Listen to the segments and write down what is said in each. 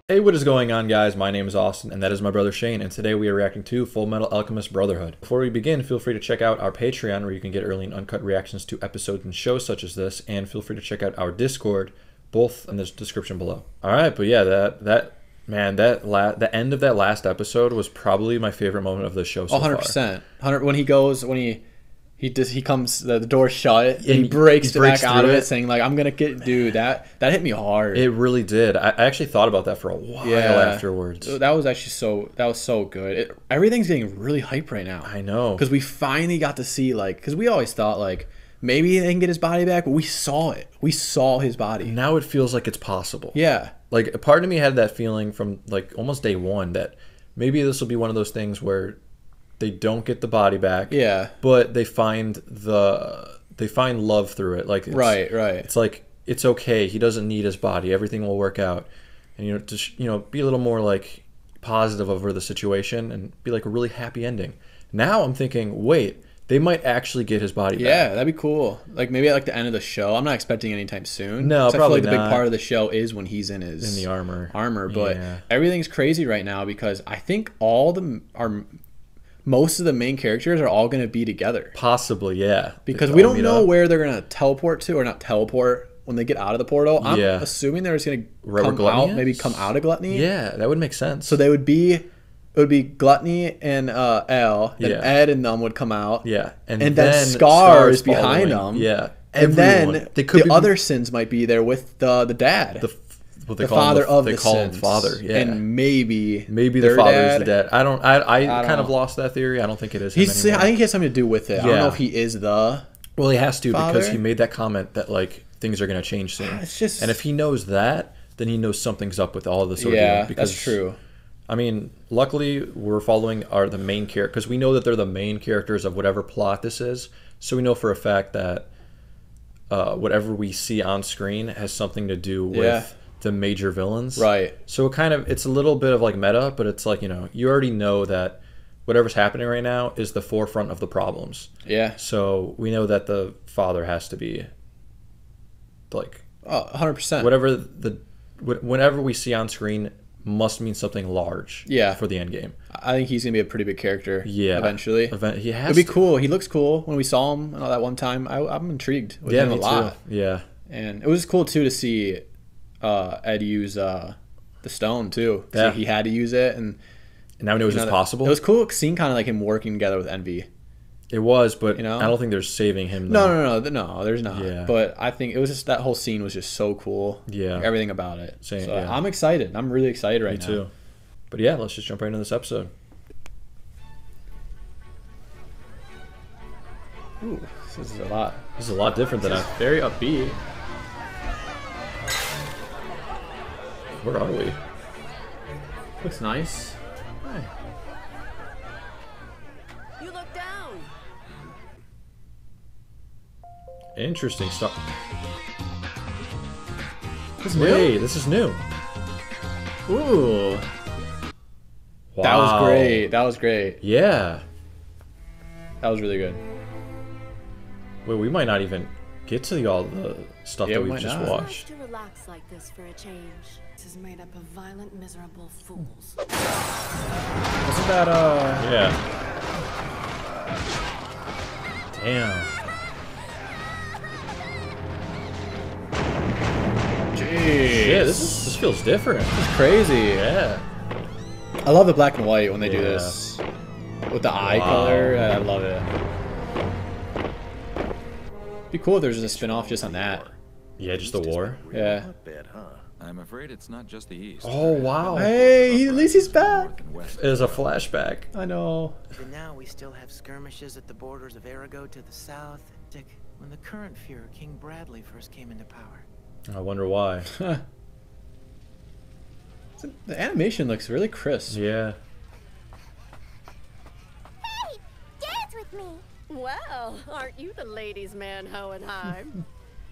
Hey, what is going on, guys? My name is Austin, and that is my brother Shane, and today we are reacting to Full Metal Alchemist Brotherhood. Before we begin, feel free to check out our Patreon, where you can get early and uncut reactions to episodes and shows such as this, and feel free to check out our Discord, both in the description below. Alright, but yeah, the end of that last episode was probably my favorite moment of the show so 100%. 100 when he comes, the door shut, and he breaks back out of it, saying like, "I'm gonna get," dude. That hit me hard. It really did. I actually thought about that for a while afterwards. That was actually so good. Everything's getting really hype right now. I know, because we finally got to see, like, because we always thought like maybe they can get his body back, but we saw it. We saw his body. Now it feels like it's possible. Yeah. Like, a part of me had that feeling from like almost day one that maybe this will be one of those things where they don't get the body back. Yeah. But they find love through it. Like, right. It's like, it's okay. He doesn't need his body. Everything will work out. And just be a little more like positive over the situation and be like a really happy ending. Now I'm thinking, wait, they might actually get his body back. Yeah, that'd be cool. Like maybe at like the end of the show. I'm not expecting anytime soon. No, probably I feel like not. the big part of the show is when he's in the armor. But everything's crazy right now because I think most of the main characters are all going to be together. Possibly, yeah. Because we don't know where they're going to teleport to, or not teleport when they get out of the portal. I'm assuming they're just going to maybe come out of Gluttony. Yeah, that would make sense. So it would be Gluttony and El, and Ed and them would come out. Yeah. And then Scar is behind them. Yeah. And then the other sins might be there with the dad. The father of the sins. Father, yeah, and maybe the father is the dad. I kind of lost that theory. I don't think it is him anymore. I think he has something to do with it. I don't know if he is the. Well, he has to because he made that comment that like things are going to change soon. It's just, and if he knows that, then he knows something's up with all of this ordeal. Yeah, because, that's true. I mean, luckily we're following the main character because we know that they're the main characters of whatever plot this is. So we know for a fact that whatever we see on screen has something to do with the major villains. Right. So it's a little bit of like meta, but it's like, you already know that whatever's happening right now is the forefront of the problems. Yeah. So we know that the father has to be like 100%. Whenever we see on screen must mean something large for the end game. I think he's gonna be a pretty big character. Yeah. Eventually. He has It'd be cool. He looks cool when we saw him and all that one time. I'm intrigued with him a lot. Too. Yeah. And it was cool too to see Ed use the stone too. Yeah. He had to use it, and now we know it was just possible. It was cool seeing kind of like him working together with Envy. It was, but I don't think they're saving him. No, there's not. Yeah. But I think it was just that whole scene was just so cool. Yeah. Like, everything about it. I'm excited. I'm really excited right now. Me too. But yeah, let's just jump right into this episode. Ooh, this is a lot. This is a lot different than very upbeat. Where are we? Looks nice. Hi. You look down. Interesting stuff. Hey, this is new. Ooh. Wow. That was great. That was great. Yeah. That was really good. Wait, we might not even get to all the stuff that we've just watched. To relax like this for a change. This is made up of violent, miserable fools. Wasn't that Yeah. Damn. Jeez. Yeah, this feels different. It's crazy. Yeah. I love the black and white when they do this. With the eye color. I love it. It'd be cool if there's just a spin-off just on that. Yeah, just the war. Yeah. Not bad, huh? I'm afraid it's not just the East. Oh, wow. Hey, at least he's back. It was a flashback. I know. For now, we still have skirmishes at the borders of Arago to the south. Dick, when the current Fuhrer, King Bradley, first came into power. I wonder why. The animation looks really crisp. Yeah. Hey, dance with me. Well, aren't you the ladies' man, Hohenheim?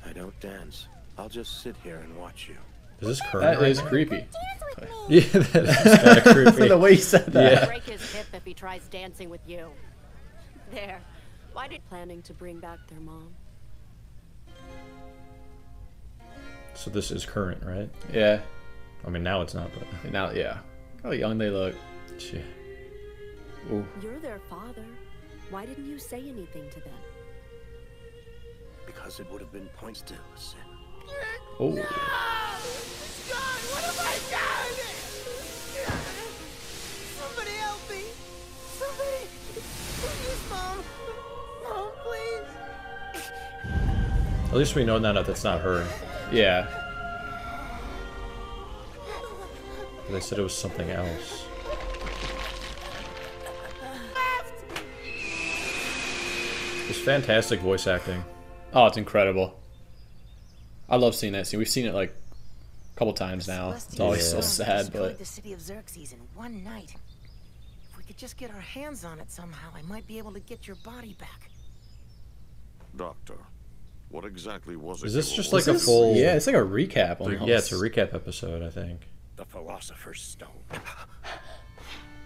I don't dance. I'll just sit here and watch you. Is this current? That is creepy. Dance with me. Yeah, that is kind of creepy. The way you said that. Yeah. Break his hip if he tries dancing with you. There. Why did planning to bring back their mom? So this is current, right? Yeah. I mean, now it's not, but And now, yeah. How young they look. shit. Ooh. You're their father. Why didn't you say anything to them? Because it would have been pointless. Oh. God, what have I done? Somebody help me! Somebody! Please, Mom! Mom, please! At least we know now that that's not her. Yeah. They said it was something else. It's fantastic voice acting. Oh, it's incredible. I love seeing that scene. We've seen it like a couple times now. It's always so Yeah. sad, but The city of Xerxes in one night. If we could just get our hands on it somehow, I might be able to get your body back. Doctor, what exactly was it? Is this you just were like a working full? yeah, it's like a recap. Almost. Yeah, it's a recap episode, I think. The Philosopher's Stone.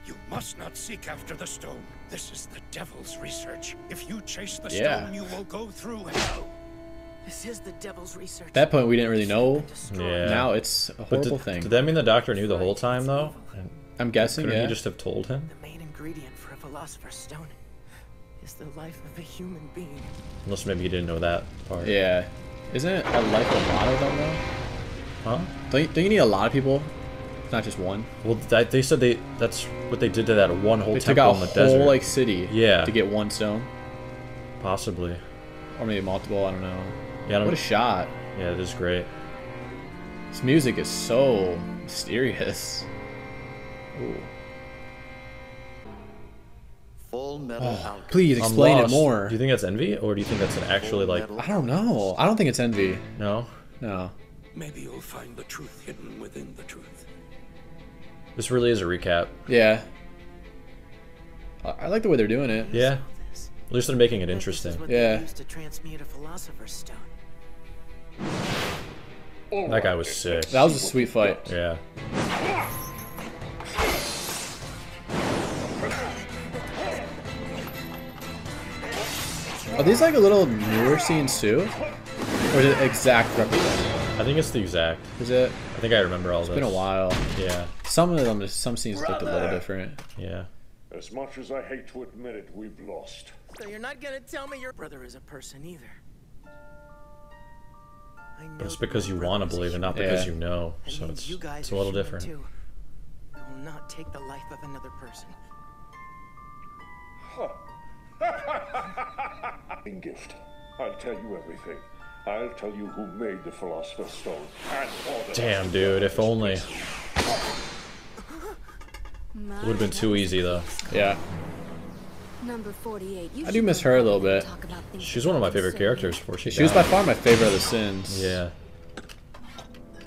You must not seek after the stone. This is the devil's research. If you chase the Yeah. stone, you will go through hell. This is the devil's research. At that point, we didn't really know. Yeah. Now it's a But horrible did, thing. did that mean the doctor knew the whole time, though? And I'm guessing, couldn't yeah. he just have told him? The main ingredient for a philosopher's stone is the life of a human being. Unless maybe he didn't know that part. Yeah. Isn't it a life of a lot of them, though? Huh? Don't you need a lot of people? Not just one. Well, they said that's what they did to that one whole They took temple out in a the whole desert. like city. Yeah. To get one stone, Possibly. or maybe multiple. I don't know. Yeah, I don't, What a shot! yeah, it is great. This music is so mysterious. Ooh. Full Metal Alchemist. Please I'm explain it lost. more. Do you think that's envy, or do you think that's an actually like? I don't know. I don't think it's envy. No, No. Maybe you'll find the truth hidden within the truth. this really is a recap. Yeah. I like the way they're doing it. Yeah, This. at least they're making it This interesting. is what Yeah. they used to transmute a philosopher's stone. That guy was sick. That was a sweet fight. Yeah. Are these like a little newer scenes too? Or is it exact replica? I think it's the exact. Is it? I think I remember all this. It's been a while. Yeah, Some of them, some scenes looked a little different. yeah. As much as I hate to admit it, we've lost. So you're not gonna tell me your brother is a person either. I know But it's that because my you brother want to is a believe and not human. because Yeah. you know. That So means it's you guys it's a are little human different. Too. I will not take the life of another person. Gift. I'll tell you everything. I'll tell you who made the Philosopher's Stone and order. Damn, dude. If only. It would have been too easy though. Yeah. Number 48. You I do miss her a little bit. talk about things She's one of my favorite characters before she She was by died. far my favorite of the Sins. Yeah.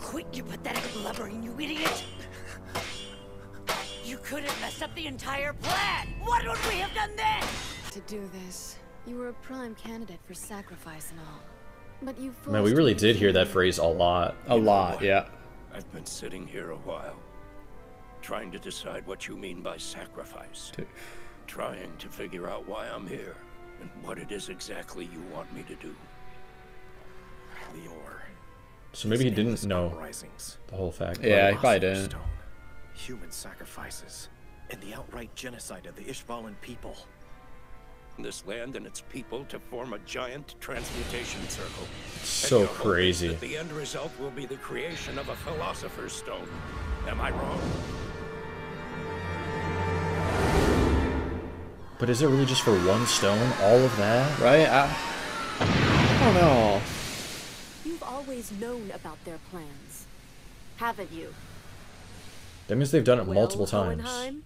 Quit your pathetic blubbering, you idiot! You could have messed up the entire plan! What would we have done then? to do this. You were a prime candidate for sacrifice and all. But you Man, we really did hear that phrase a lot. A lot, yeah. I've been sitting here a while, trying to decide what you mean by sacrifice. Trying to figure out why I'm here, and what it is exactly you want me to do. Lior. So maybe he didn't know Uprisings. the whole fact. Yeah, he but- probably didn't. Stone. Human sacrifices. And the outright genocide of the Ishvalan people. This land and its people to form a giant transmutation circle. So And your hope is crazy. that the end result will be the creation of a Philosopher's Stone. Am I wrong? But is it really just for one stone? All of that? Right? I don't know. You've always known about their plans, haven't you? That means they've done it Well, multiple times. Hohenheim,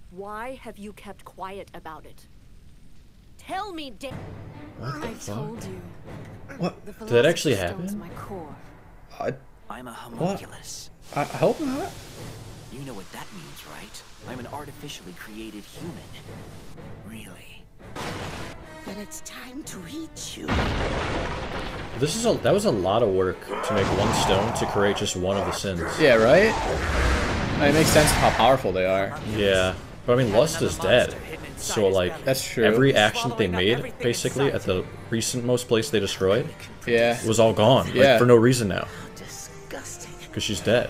why have you kept quiet about it? Tell me, What the I fuck? told you. What? The Did that actually Philosopher's Stone's happen? my core. I'm a homunculus. I hope not. You know what that means, right? I'm an artificially created human. Really? Then it's time to eat you. That was a lot of work to make one stone to create just one of the sins. Yeah, right? It makes sense how powerful they are. Yeah. But I mean, Lust is dead. So like, That's true. every action that they made, basically, at the recent most place they destroyed, Yeah. was all gone. Yeah. Like, for no reason now. Disgusting. Because she's dead.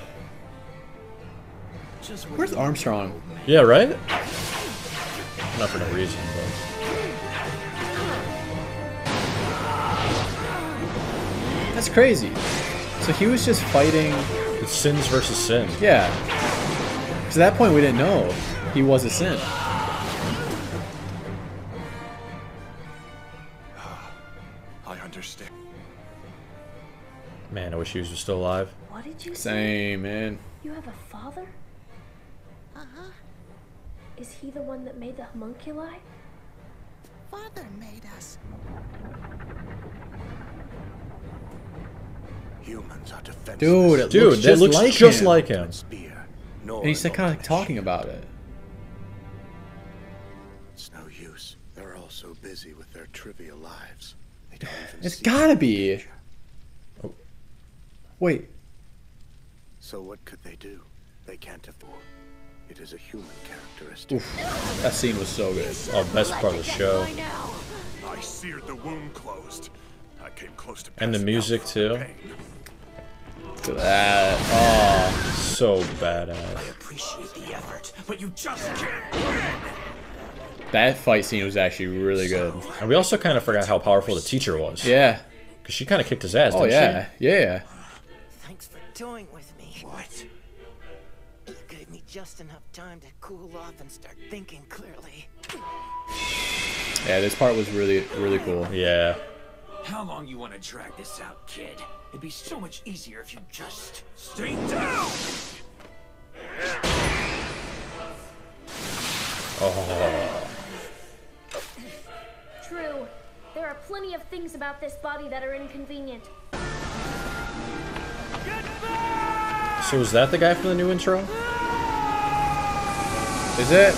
Where's Armstrong? Yeah, right? Not for no reason, but... That's crazy. So he was just fighting... It's sins versus sin. Yeah. Because at that point we didn't know he was a sin. I understand. Man, I wish he was still alive. What did you say? Same, man. You have a father? Uh-huh. Is he the one that made the homunculi? Father made us. Humans are defenseless. Dude, it Dude, looks that just looks like just him. like him. Spear, nor And he's an kind of ultimate talking shield. about it. It's no use. They're all so busy with their trivial lives. They don't even It's see gotta the be. danger. Wait. So what could they do? They can't afford. It is a human characteristic. Oof. That scene was so good. Oh, best part of the show. I seared the wound closed. I came close to And the passing music, out too. from pain. Look at that. Oh. So badass. I appreciate the effort, but you just can't win. That fight scene was actually really good. And we also kind of forgot how powerful the teacher was. Yeah. Because she kind of kicked his ass, Oh, didn't yeah. Yeah. Thanks for toying with me. What? You gave me just enough time to cool off and start thinking clearly. Yeah, this part was really, really cool. she? Yeah. How long you want to drag this out, kid? It'd be so much easier if you just stay down. Oh. True. There are plenty of things about this body that are inconvenient. So is that the guy from the new intro? Is it?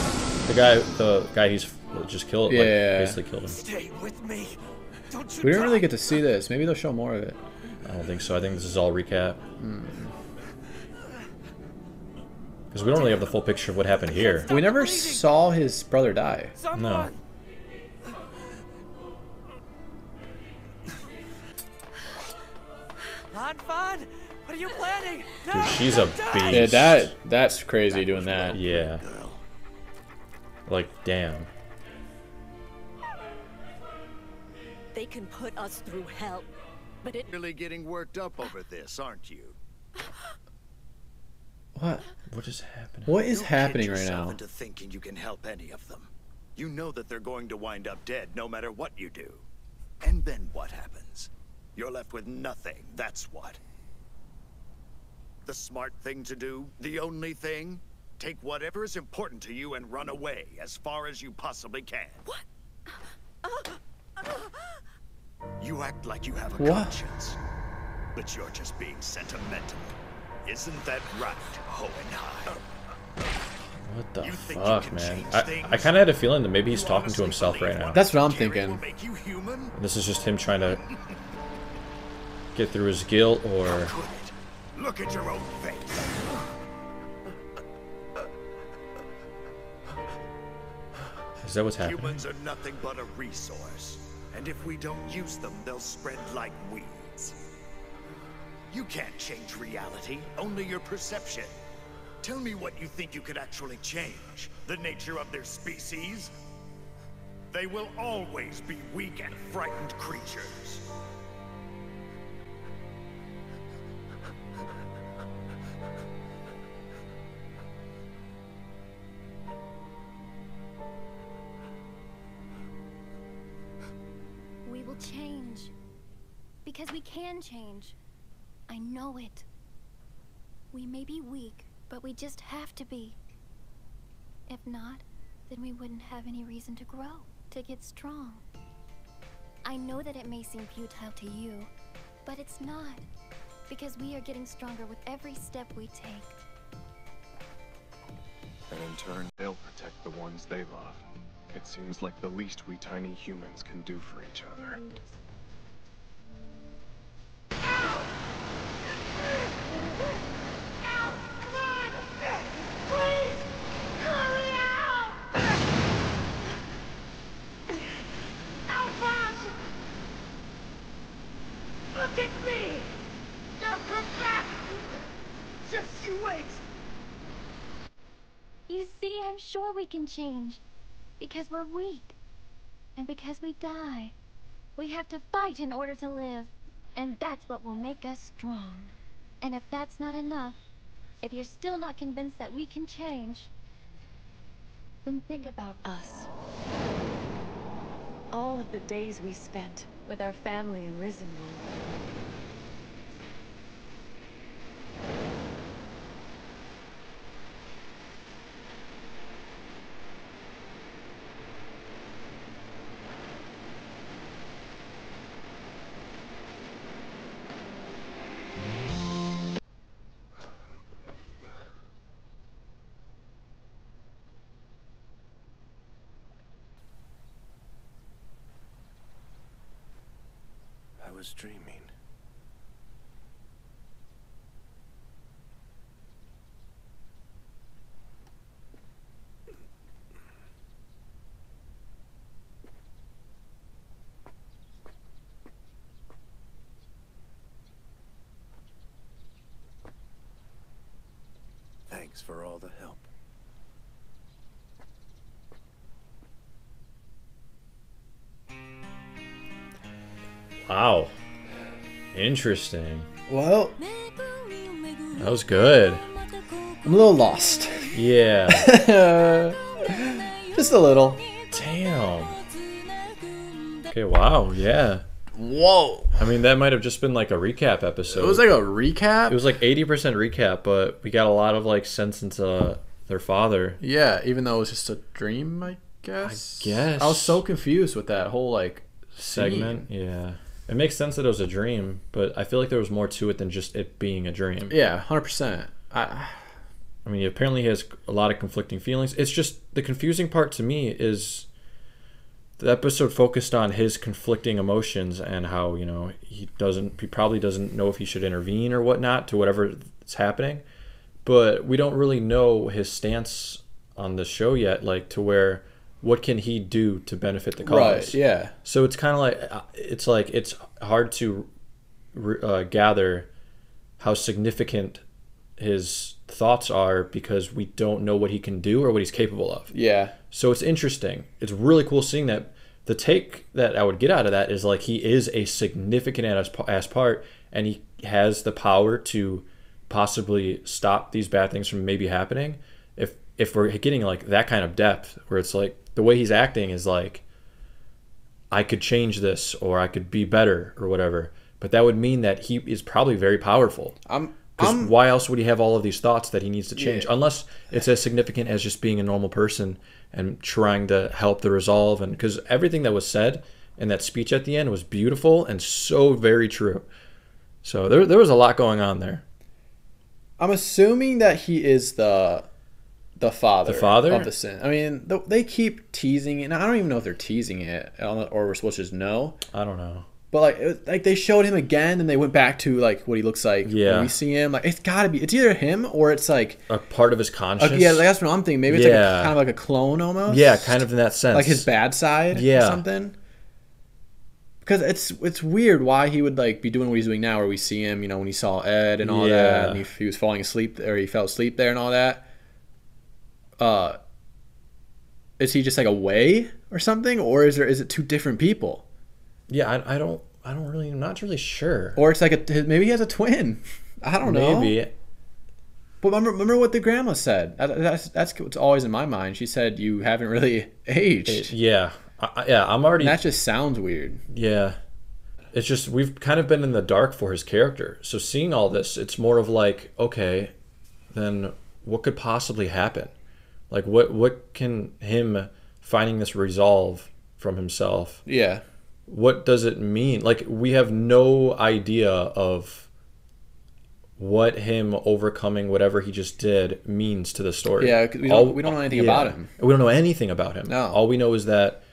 The guy he's just killed, like, Yeah. basically killed him. Stay with me. Don't you We didn't really get to see this. Maybe they'll show more of it. I don't think so. I think this is all recap. Because we don't really have the full picture of what happened here. We never saw his brother die. No. Fawn, what are you planning? Dude, she's a beast. Yeah, that's crazy doing that. Yeah. Like, damn. They can put us through hell, but it Really getting worked up over this, aren't you? What? What is happening? What is Don't happening kid right yourself now? into thinking you can help any of them. You know that they're going to wind up dead no matter what you do. And then what happens? You're left with nothing, that's what. The smart thing to do, the only thing, take whatever is important to you and run away as far as you possibly can. What? You act like you have a What? conscience, but you're just being sentimental. Isn't that right, Hohenheim? What the You think you fuck, can man? change I things? kind of had a feeling that maybe he's You talking to honestly himself right believe now. what That's what I'm Gary thinking. will make you human? This is just him trying to get through his guilt, or... Could it? Look at your own face. Is that what's happening? Humans are nothing but a resource. And if we don't use them, they'll spread like weeds. You can't change reality, only your perception. Tell me what you think you could actually change. The nature of their species? They will always be weak and frightened creatures. We will change. Because we can change. I know it. We may be weak, but we just have to be. If not, then we wouldn't have any reason to grow, to get strong. I know that it may seem futile to you, but it's not. Because we are getting stronger with every step we take. And in turn, they'll protect the ones they love. It seems like the least we tiny humans can do for each other. Look at me! Just come back! See, I'm sure we can change. Because we're weak. And because we die. We have to fight in order to live. And that's what will make us strong. And if that's not enough, if you're still not convinced that we can change, then think about us. All of the days we spent with our family in Risenwood. I was dreaming. Thanks for all the help. Wow. Interesting. Well, that was good. I'm a little lost. Yeah. Just a little. Damn. Okay, wow, yeah. Whoa. I mean, that might have just been like a recap episode. It was like a recap? It was like 80% recap, but we got a lot of like sense into their father. Yeah, even though it was just a dream, I guess. I guess. I was so confused with that whole like segment. Yeah. It makes sense that it was a dream, but I feel like there was more to it than just it being a dream. Yeah, 100%. I mean, apparently he has a lot of conflicting feelings. It's just the confusing part to me is the episode focused on his conflicting emotions and how, you know, he probably doesn't know if he should intervene or whatnot to whatever's happening. But we don't really know his stance on the show yet, like to where what can he do to benefit the cause? Right, yeah. So it's kind of like it's hard to gather how significant his thoughts are because we don't know what he can do or what he's capable of. Yeah. So it's interesting. It's really cool seeing that. The take that I would get out of that is like he is a significant ass part and he has the power to possibly stop these bad things from maybe happening. If we're getting like that kind of depth where it's like the way he's acting is like I could change this or I could be better or whatever. But that would mean that he is probably very powerful. Because why else would he have all of these thoughts that he needs to change? Yeah. Unless it's as significant as just being a normal person and trying to help the resolve. And because everything that was said in that speech at the end was beautiful and so very true. So there was a lot going on there. I'm assuming that he is the father. The father of the sin. I mean, they keep teasing it. And I don't even know if they're teasing it or we're supposed to just know. I don't know. But like they showed him again, and they went back to like what he looks like when we see him. Like it's gotta be, it's either him or it's like a part of his conscience. Yeah, that's what I'm thinking. Maybe it's like kind of like a clone almost. Yeah, kind of in that sense. Like his bad side, or something. Because it's weird why he would like be doing what he's doing now, where we see him, you know, when he saw Ed and all that, and he was falling asleep or he fell asleep there and all that. Is he just like away or something, or is it two different people? Yeah, I'm not really sure. Or it's like maybe he has a twin. I don't know. Maybe. But remember what the grandma said. That's what's always in my mind. She said you haven't really aged. Yeah. I'm already. And that just sounds weird. Yeah. It's just we've kind of been in the dark for his character. So seeing all this, it's more of like, okay, then what could possibly happen? Like what can him finding this resolve from himself? Yeah. What does it mean? Like, we have no idea of what him overcoming whatever he just did means to the story. Yeah, we don't know anything about him. We don't know anything about him. No. All we know is that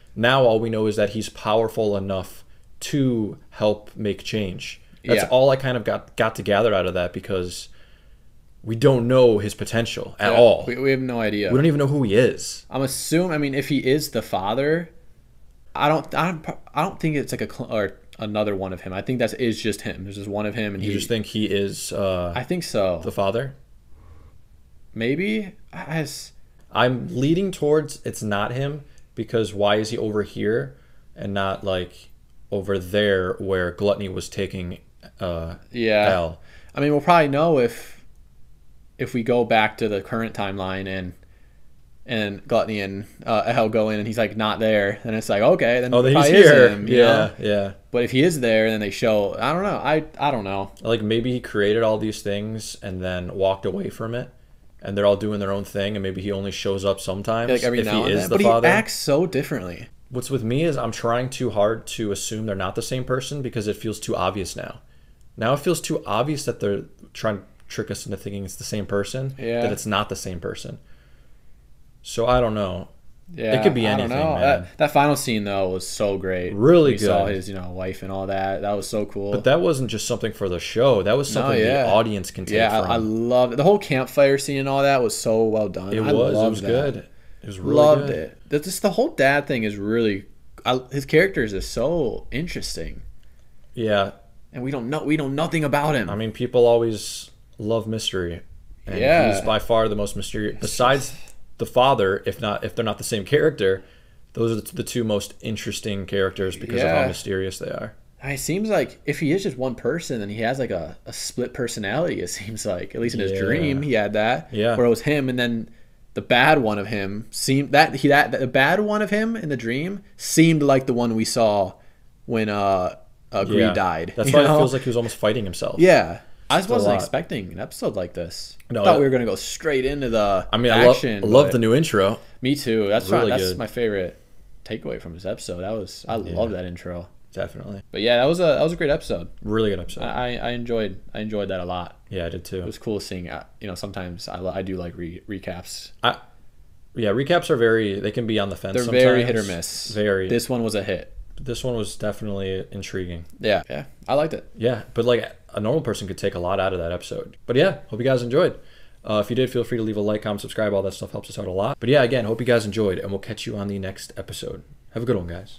he's powerful enough to help make change. That's all I kind of got to gather out of that, because we don't know his potential at all. We have no idea. We don't even know who he is. I'm assuming, I mean, if he is the father, I don't think it's like or another one of him. I think that is just him. There's just one of him, and you just think he is. I think so. The father. Maybe. I'm leading towards it's not him, because why is he over here and not like over there where Gluttony was taking L? I mean, we'll probably know if we go back to the current timeline and Gluttony and L go in and he's like not there, then it's like, okay, then then probably he's here. Is him, you know? Yeah. But if he is there, then they show, I don't know. I don't know. Like maybe he created all these things and then walked away from it, and they're all doing their own thing, and maybe he only shows up sometimes like every if now he and is then. the But father. he acts so differently. What's with me is I'm trying too hard to assume they're not the same person because it feels too obvious now. Now it feels too obvious that they're trying to trick us into thinking it's the same person, that it's not the same person. So I don't know. Yeah, it could be anything, man. That final scene though was so great. Really we good. Saw his, wife and all that. That was so cool. But that wasn't just something for the show. That was something the audience can take from. I loved it. The whole campfire scene and all that was so well done. It was good. It was really loved good. it. Just the whole dad thing is really. His characters is so interesting. Yeah. And we don't know nothing about him. I mean, people always love mystery. And he's by far the most mysterious. Besides the father, if they're not the same character, those are the two most interesting characters because of how mysterious they are. It seems like if he is just one person, then he has like a split personality. It seems like, at least in his dream, he had that. Yeah. Where it was him, and then the bad one of him seemed the bad one of him in the dream seemed like the one we saw when Greed died. That's why it feels like he was almost fighting himself. Yeah. I just wasn't expecting an episode like this. No, I thought we were going to go straight into the I action. love the new intro. Me too. That's good. my favorite takeaway from this episode. I love that intro. Definitely. But yeah, that was a great episode. Really good episode. I enjoyed that a lot. Yeah, I did too. It was cool seeing. Sometimes I do like recaps. Recaps are they can be on the fence. They're sometimes. very hit or miss. Very. This one was a hit. This one was definitely intriguing. Yeah, I liked it. Yeah, but like a normal person could take a lot out of that episode. But yeah, hope you guys enjoyed. If you did, feel free to leave a like, comment, subscribe. All that stuff helps us out a lot. But yeah, again, hope you guys enjoyed, and we'll catch you on the next episode. Have a good one, guys.